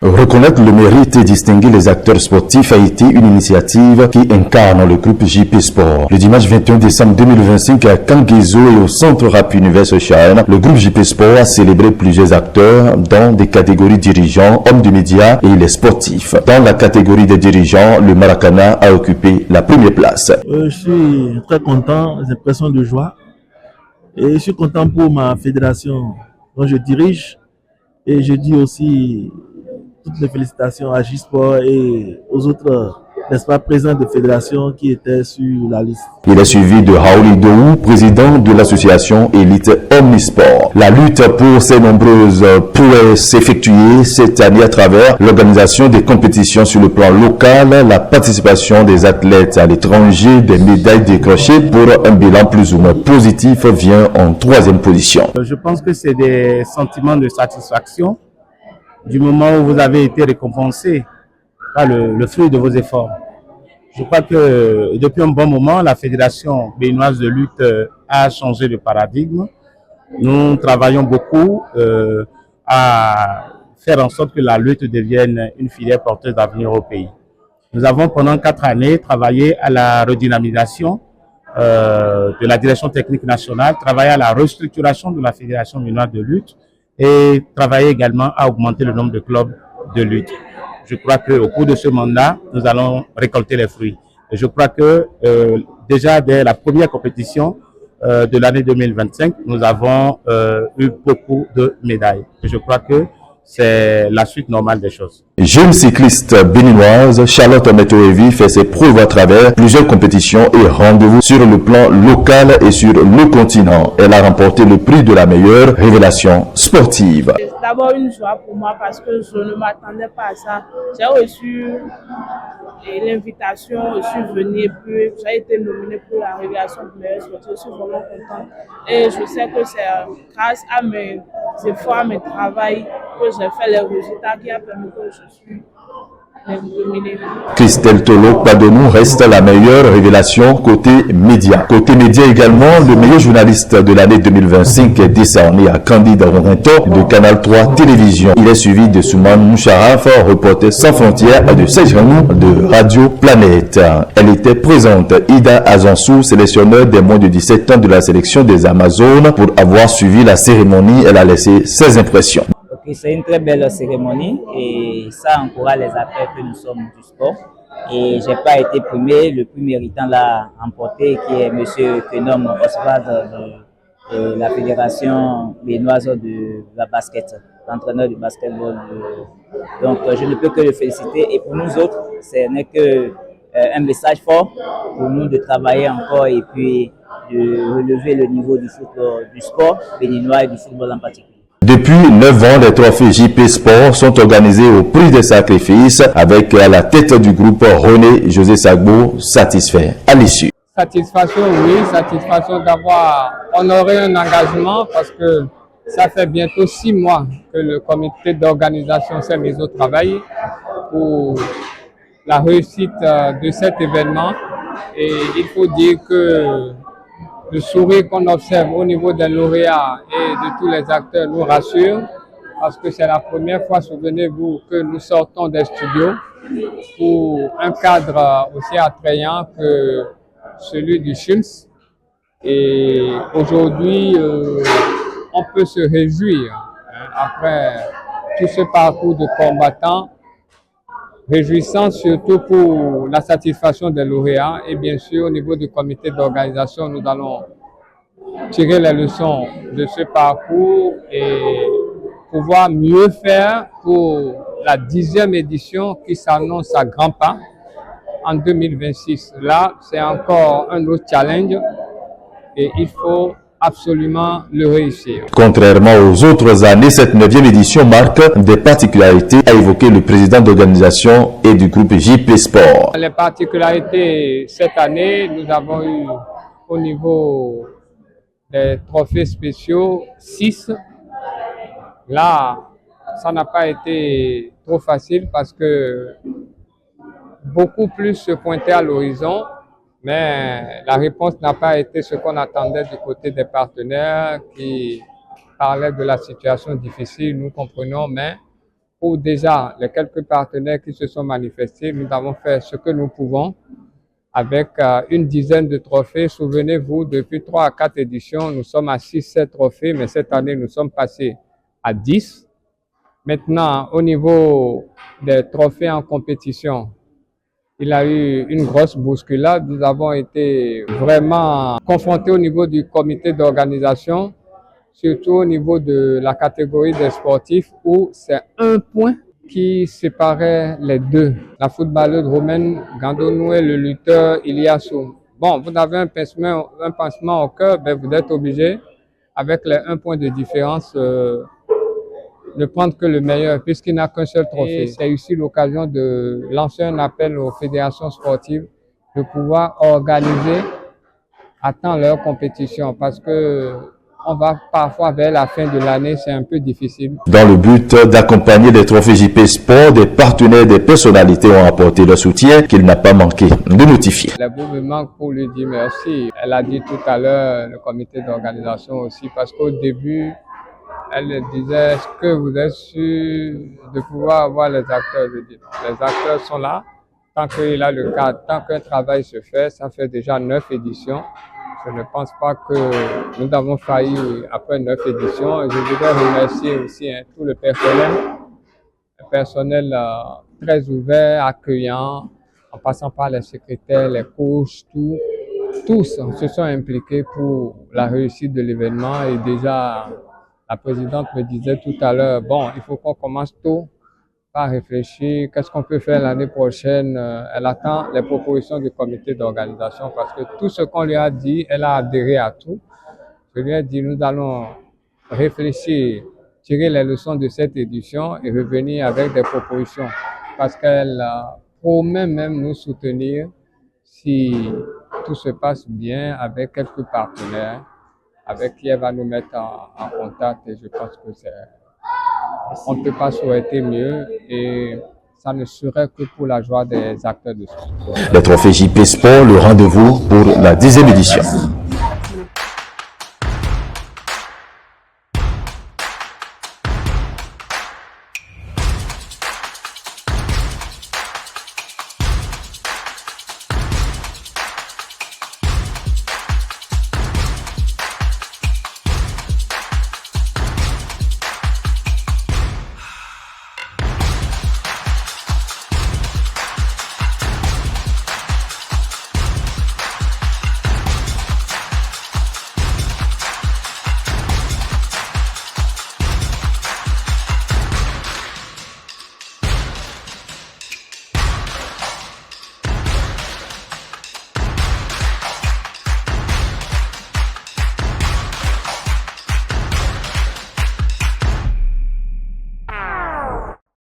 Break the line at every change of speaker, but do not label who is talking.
Reconnaître le mérite et distinguer les acteurs sportifs a été une initiative qui incarne le groupe JP Sport. Le dimanche 21 décembre 2025 à Kangezo et au centre Rap Universe Shine, le groupe JP Sport a célébré plusieurs acteurs dans des catégories dirigeants, hommes de médias et les sportifs. Dans la catégorie des dirigeants, le Maracana a occupé la première place.
Je suis très content, j'ai l'impression de joie. Et je suis content pour ma fédération dont je dirige. Et je dis aussi toutes les félicitations à J-Sport et aux autres, n'est-ce pas, présidents de fédération qui étaient sur la liste.
Il est suivi de Raouli Dou, président de l'association Élite Omnisport. La lutte pour ces nombreuses prouesses s'effectuer cette année à travers l'organisation des compétitions sur le plan local, la participation des athlètes à l'étranger, des médailles décrochées pour un bilan plus ou moins positif vient en troisième position.
Je pense que c'est des sentiments de satisfaction du moment où vous avez été récompensé par le fruit de vos efforts. Je crois que depuis un bon moment, la Fédération béninoise de lutte a changé de paradigme. Nous travaillons beaucoup à faire en sorte que la lutte devienne une filière porteuse d'avenir au pays. Nous avons pendant 4 années travaillé à la redynamisation de la direction technique nationale, travaillé à la restructuration de la Fédération béninoise de lutte et travailler également à augmenter le nombre de clubs de lutte. Je crois qu'au cours de ce mandat, nous allons récolter les fruits. Et je crois que déjà dès la première compétition de l'année 2025, nous avons eu beaucoup de médailles. Et je crois que c'est la suite normale des choses.
Jeune cycliste béninoise, Charlotte Metoevi fait ses preuves à travers plusieurs compétitions et rendez-vous sur le plan local et sur le continent. Elle a remporté le prix de la meilleure révélation sportive.
C'est d'abord une joie pour moi parce que je ne m'attendais pas à ça. J'ai reçu l'invitation, je suis venue, puis j'ai été nominée pour la révélation du meilleur sportif. Je suis vraiment contente. Et je sais que c'est grâce à mes efforts, à mes travaux que j'ai fait les résultats qui a permis que je suis nominée.
Christelle Tolo Padonou reste la meilleure révélation côté média. Côté média également, le meilleur journaliste de l'année 2025 est décerné à Candide Ronto de Canal 3 Télévision. Il est suivi de Souman Moucharaf, reporter sans frontières de Serge Ranou de Radio Planète. Elle était présente. Ida Azansou, sélectionneur des moins de 17 ans de la sélection des Amazones, pour avoir suivi la cérémonie, elle a laissé ses impressions.
C'est une très belle cérémonie et ça encourage les athlètes que nous sommes du sport. Et j'ai pas été premier, le plus méritant l'a remporté qui est M. Phenom Oswald de la Fédération béninoise de la basket, l'entraîneur du basketball. Donc je ne peux que le féliciter et pour nous autres, ce n'est que un message fort pour nous de travailler encore et puis de relever le niveau du sport béninois et du football en particulier.
Depuis 9 ans, les trophées JP Sport sont organisés au prix des sacrifices avec à la tête du groupe René José Sagbo, satisfait à l'issue.
Satisfaction, oui, satisfaction d'avoir honoré un engagement parce que ça fait bientôt 6 mois que le comité d'organisation s'est mis au travail pour la réussite de cet événement et il faut dire que le sourire qu'on observe au niveau des lauréats et de tous les acteurs nous rassure parce que c'est la première fois, souvenez-vous, que nous sortons des studios pour un cadre aussi attrayant que celui du CHUMS. Et aujourd'hui, on peut se réjouir après tout ce parcours de combattants, réjouissant surtout pour la satisfaction des lauréats et bien sûr au niveau du comité d'organisation, nous allons tirer les leçons de ce parcours et pouvoir mieux faire pour la 10e édition qui s'annonce à grands pas en 2026. Là, c'est encore un autre challenge et il faut absolument le réussir.
Contrairement aux autres années, cette 9e édition marque des particularités, a évoqué le président d'organisation et du groupe JP Sport.
Les particularités cette année, nous avons eu au niveau des trophées spéciaux 6. Là, ça n'a pas été trop facile parce que beaucoup plus se pointaient à l'horizon. Mais la réponse n'a pas été ce qu'on attendait du côté des partenaires qui parlaient de la situation difficile, nous comprenons, mais pour déjà les quelques partenaires qui se sont manifestés. Nous avons fait ce que nous pouvons avec une dizaine de trophées. Souvenez-vous, depuis 3 à 4 éditions, nous sommes à 6-7 trophées, mais cette année, nous sommes passés à 10. Maintenant, au niveau des trophées en compétition, il y a eu une grosse bousculade. Nous avons été vraiment confrontés au niveau du comité d'organisation, surtout au niveau de la catégorie des sportifs, où c'est 1 point qui séparait les deux. La footballeuse roumaine Gandonou et le lutteur Iliassou. Bon, vous avez un pincement au cœur, ben vous êtes obligé, avec les 1 point de différence, ne prendre que le meilleur, puisqu'il n'a qu'un seul trophée. C'est aussi l'occasion de lancer un appel aux fédérations sportives de pouvoir organiser à temps leur compétition, parce que on va parfois vers la fin de l'année, c'est un peu difficile.
Dans le but d'accompagner les trophées JP Sport, des partenaires, des personnalités ont apporté leur soutien qu'il n'a pas manqué de notifier.
Les mots me manquent pour lui dire merci. Elle a dit tout à l'heure, le comité d'organisation aussi, parce qu'au début, elle disait, est-ce que vous êtes sûr de pouvoir avoir les acteurs? Je dis, les acteurs sont là, tant qu'il a le cadre, tant qu'un travail se fait, ça fait déjà 9 éditions. Je ne pense pas que nous avons failli après 9 éditions. Je voudrais remercier aussi tout le personnel très ouvert, accueillant, en passant par les secrétaires, les coachs, tous se sont impliqués pour la réussite de l'événement. Et déjà, la présidente me disait tout à l'heure, bon, il faut qu'on commence tôt par réfléchir, qu'est-ce qu'on peut faire l'année prochaine. Elle attend les propositions du comité d'organisation parce que tout ce qu'on lui a dit, elle a adhéré à tout. Je lui ai dit, nous allons réfléchir, tirer les leçons de cette édition et revenir avec des propositions parce qu'elle promet même nous soutenir si tout se passe bien avec quelques partenaires avec qui elle va nous mettre en contact et je pense que on ne peut pas souhaiter mieux et ça ne serait que pour la joie des acteurs de sport.
Les trophées JP Sport, le rendez-vous pour la 10e édition.